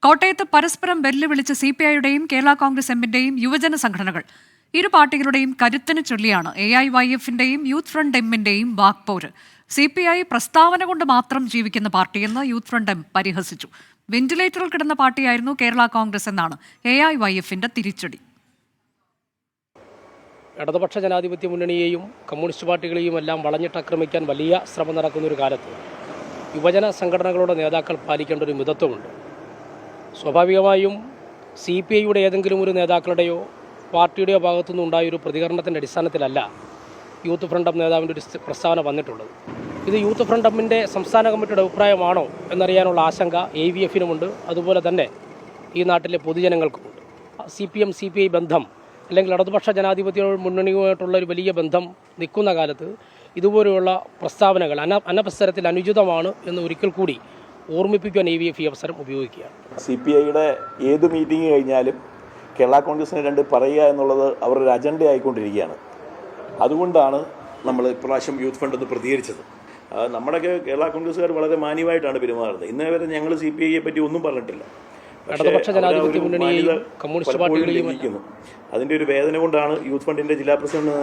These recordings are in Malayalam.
കോട്ടയത്ത് പരസ്പരം വെല്ലുവിളിച്ച് CPIയുടെയും കേരള കോൺഗ്രസ് എമ്മിന്റെയും യുവജന സംഘടനകൾ. ഇരു പാർട്ടികളുടെയും കരുത്തിന് ചൊല്ലിയാണ് AIYFന്റെയും യൂത്ത് ഫ്രണ്ട് എമ്മിന്റെയും വാക്പോര്. CPI പ്രസ്താവന കൊണ്ട് മാത്രം ജീവിക്കുന്ന പാർട്ടിയെന്ന് യൂത്ത് ഫ്രണ്ട് എം പരിഹസിച്ചു. വെന്റിലേറ്ററിൽ കിടന്ന പാർട്ടിയായിരുന്നു കേരള കോൺഗ്രസ് എന്നാണ് AIYFന്റെ തിരിച്ചടി. ഇടതുപക്ഷ ജനാധിപത്യ മുന്നണിയെയും കമ്മ്യൂണിസ്റ്റ് പാർട്ടികളെയും എല്ലാം വളഞ്ഞിട്ടാക്രമിക്കാൻ വലിയ ശ്രമം നടക്കുന്നൊരു കാലത്ത് യുവജന സംഘടനകളുടെ നേതാക്കൾ പാലിക്കേണ്ട ഒരു മിതത്വമുണ്ട്. സ്വാഭാവികമായും CPIയുടെ ഏതെങ്കിലും ഒരു നേതാക്കളുടെയോ പാർട്ടിയുടെയോ ഭാഗത്തുനിന്ന് ഉണ്ടായൊരു പ്രതികരണത്തിൻ്റെ അടിസ്ഥാനത്തിലല്ല യൂത്ത് ഫ്രണ്ട് എം നേതാവിൻ്റെ ഒരു പ്രസ്താവന വന്നിട്ടുള്ളത്. ഇത് യൂത്ത് ഫ്രണ്ട് എമ്മിൻ്റെ സംസ്ഥാന കമ്മിറ്റിയുടെ അഭിപ്രായമാണോ എന്നറിയാനുള്ള ആശങ്ക AVFനുമുണ്ട്, അതുപോലെ തന്നെ ഈ നാട്ടിലെ പൊതുജനങ്ങൾക്കുമുണ്ട്. CPI ബന്ധം അല്ലെങ്കിൽ ഇടതുപക്ഷ ജനാധിപത്യ മുന്നണിയുമായിട്ടുള്ള ഒരു വലിയ ബന്ധം നിൽക്കുന്ന കാലത്ത് ഇതുപോലെയുള്ള പ്രസ്താവനകൾ അനവസരത്തിൽ അനുചിതമാണ് എന്ന് ഒരിക്കൽ കൂടി ഓർമ്മിപ്പിക്കാൻ AVF ഈ അവസരം ഉപയോഗിക്കുകയാണ്. CPIയുടെ ഏത് മീറ്റിംഗ് കഴിഞ്ഞാലും കേരള കോൺഗ്രസിന് രണ്ട് പറയുക എന്നുള്ളത് അവരുടെ അജണ്ട ആയിക്കൊണ്ടിരിക്കുകയാണ്. അതുകൊണ്ടാണ് നമ്മൾ ഇപ്രാവശ്യം യൂത്ത് ഫണ്ട് ഒന്ന് പ്രതികരിച്ചത്. നമ്മുടെയൊക്കെ കേരള കോൺഗ്രസ്സുകാർ വളരെ മാന്യമായിട്ടാണ് പെരുമാറുന്നത്. ഇന്നേ വരെ ഞങ്ങൾ CPIയെ പറ്റി ഒന്നും പറഞ്ഞിട്ടില്ല. അതിൻ്റെ ഒരു വേദന കൊണ്ടാണ് യൂത്ത് ഫണ്ടിൻ്റെ ജില്ലാ പ്രസിഡന്റ്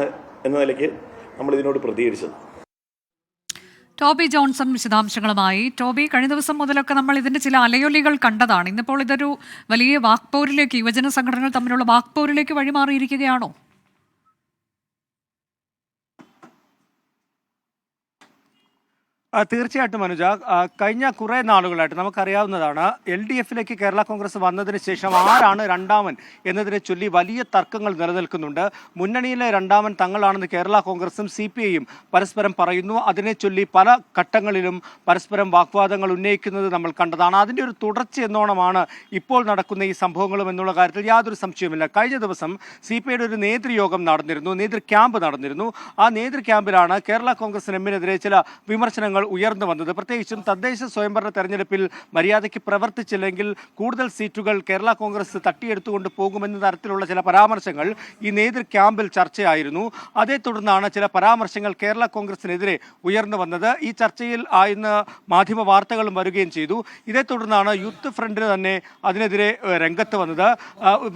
എന്ന നിലയ്ക്ക് നമ്മൾ ഇതിനോട് പ്രതികരിച്ചത്. ടോബി ജോൺസൺ വിശദാംശങ്ങളുമായി. ടോബി, കഴിഞ്ഞ ദിവസം മുതലൊക്കെ നമ്മൾ ഇതിന്റെ ചില അലയൊലികൾ കണ്ടതാണ്. ഇന്നിപ്പോൾ ഇതൊരു വലിയ വാക്പോരിലേക്ക്, യുവജന സംഘടനകൾ തമ്മിലുള്ള വാക്പോരിലേക്ക് വഴിമാറിയിരിക്കുകയാണോ? തീർച്ചയായിട്ടും അനുജ, കഴിഞ്ഞ കുറേ നാളുകളായിട്ട് നമുക്കറിയാവുന്നതാണ് LDFിലേക്ക് കേരള കോൺഗ്രസ് വന്നതിന് ശേഷം ആരാണ് രണ്ടാമൻ എന്നതിനെ ചൊല്ലി വലിയ തർക്കങ്ങൾ നിലനിൽക്കുന്നുണ്ട്. മുന്നണിയിലെ രണ്ടാമൻ തങ്ങളാണെന്ന് കേരള കോൺഗ്രസും CPIയും പരസ്പരം പറയുന്നു. അതിനെ ചൊല്ലി പല ഘട്ടങ്ങളിലും പരസ്പരം വാഗ്വാദങ്ങൾ ഉന്നയിക്കുന്നത് നമ്മൾ കണ്ടതാണ്. അതിൻ്റെ ഒരു തുടർച്ച എന്നോണമാണ് ഇപ്പോൾ നടക്കുന്ന ഈ സംഭവങ്ങളും എന്നുള്ള കാര്യത്തിൽ യാതൊരു സംശയവുമില്ല. കഴിഞ്ഞ ദിവസം CPIയുടെ ഒരു നേതൃയോഗം നടന്നിരുന്നു, നേതൃ ക്യാമ്പ് നടന്നിരുന്നു. ആ നേതൃ ക്യാമ്പിലാണ് കേരള കോൺഗ്രസ് എമ്മിനെതിരെ ചില വിമർശനങ്ങൾ ഉയർന്നു വന്നത്. പ്രത്യേകിച്ചും തദ്ദേശ സ്വയംഭരണ തെരഞ്ഞെടുപ്പിൽ മര്യാദയ്ക്ക് പ്രവർത്തിച്ചില്ലെങ്കിൽ കൂടുതൽ സീറ്റുകൾ കേരള കോൺഗ്രസ് തട്ടിയെടുത്തുകൊണ്ട് പോകുമെന്ന തരത്തിലുള്ള ചില പരാമർശങ്ങൾ ഈ നേതൃ ക്യാമ്പിൽ ചർച്ചയായിരുന്നു. അതേ തുടർന്നാണ് ചില പരാമർശങ്ങൾ കേരള കോൺഗ്രസിനെതിരെ ഉയർന്നു വന്നത്. ഈ ചർച്ചയിൽ ഇന്ന് മാധ്യമ വാർത്തകളും വരികയും ചെയ്തു. ഇതേ തുടർന്നാണ് യൂത്ത് ഫ്രണ്ടിന് തന്നെ അതിനെതിരെ രംഗത്ത് വന്നത്.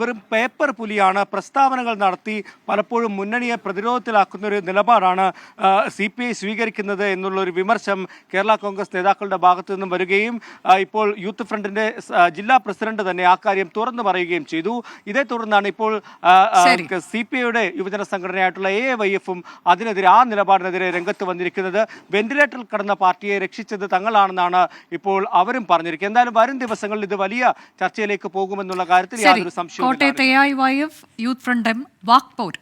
വെറും പേപ്പർ പുലിയാണ്, പ്രസ്താവനകൾ നടത്തി പലപ്പോഴും മുന്നണിയെ പ്രതിരോധത്തിലാക്കുന്ന ഒരു നിലപാടാണ് CPI സ്വീകരിക്കുന്നത് എന്നുള്ളൊരു വിമർശനം കേരള കോൺഗ്രസ് നേതാക്കളുടെ ഭാഗത്തു നിന്നും വരികയും ഇപ്പോൾ യൂത്ത് ഫ്രണ്ടിന്റെ ജില്ലാ പ്രസിഡന്റ് തന്നെ ആ കാര്യം തുറന്നു പറയുകയും ചെയ്തു. ഇതേ തുടർന്നാണ് ഇപ്പോൾ CPIയുടെ യുവജന സംഘടനയായിട്ടുള്ള AIYFും അതിനെതിരെ, ആ നിലപാടിനെതിരെ രംഗത്ത് വന്നിരിക്കുന്നത്. വെന്റിലേറ്ററിൽ കടന്ന പാർട്ടിയെ രക്ഷിച്ചത് തങ്ങളാണെന്നാണ് ഇപ്പോൾ അവരും പറഞ്ഞിരിക്കുന്നത്. എന്തായാലും വരും ദിവസങ്ങളിൽ ഇത് വലിയ ചർച്ചയിലേക്ക് പോകുമെന്നുള്ള കാര്യത്തിൽ യാതൊരു സംശയവും. കോട്ടയത്ത് AIYF യൂത്ത് ഫ്രണ്ട് എം വാക്പോര്.